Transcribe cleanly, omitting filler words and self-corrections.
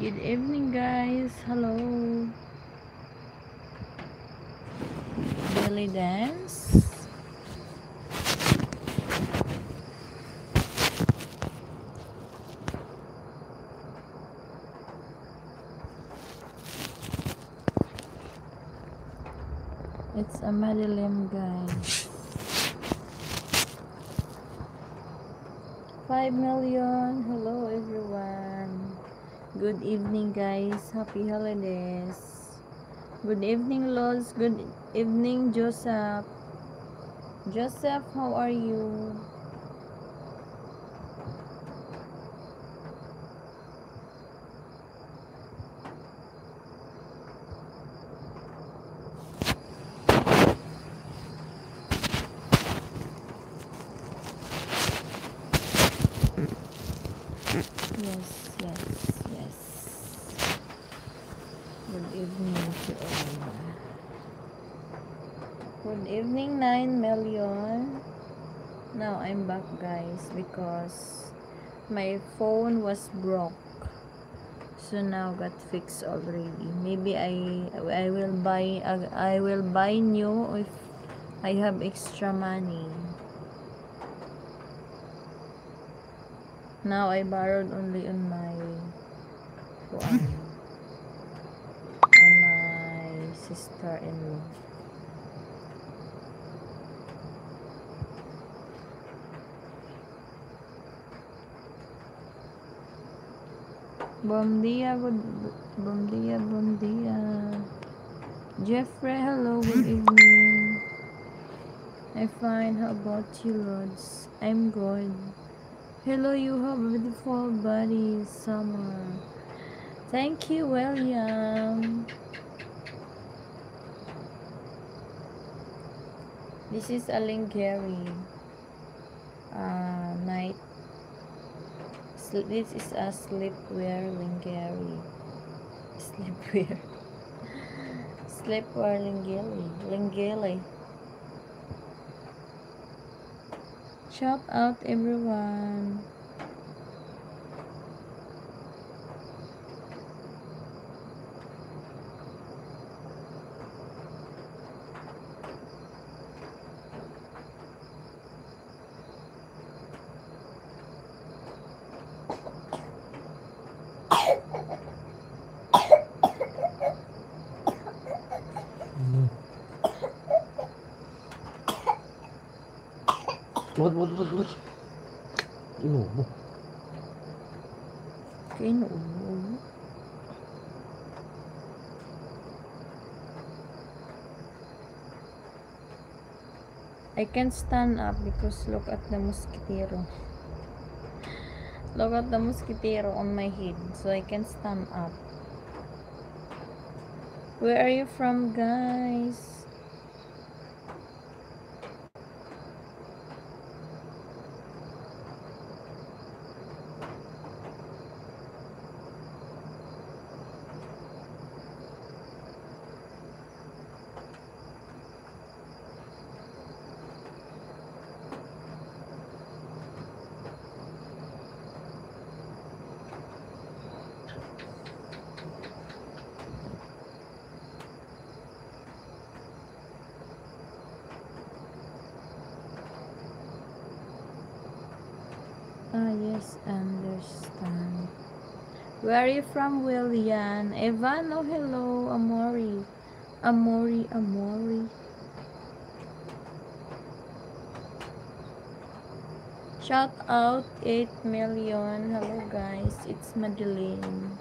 Good evening, guys. Hello. Belly dance. It's a Madeline, guys. 5 million. Hello, everyone. Good evening, guys. Happy holidays. Good evening, Lods. Good evening, Joseph. Joseph, how are you? Yes. Good evening to all. Good evening, 9 million. Now I'm back, guys, because my phone was broke. So now got fixed already. Maybe I will buy new if I have extra money. Now I borrowed only on my sister-in-law. Bom dia. Jeffrey, hello, good evening. I'm fine. How about you, Lods? I'm good. Hello, you have a beautiful body, Summer. Thank you, William. This is a lingerie night. This is a sleepwear lingerie. Sleepwear lingerie. Shout out, everyone. What? Inubo. Inubo. I can't stand up because look at the mosquito. Look at the mosquito on my head, so I can't stand up. Where are you from, guys? Yes, understand. Where are you from, William? Evan, oh hello, Amori. Shout out 8 million. Hello, guys. It's Madeline.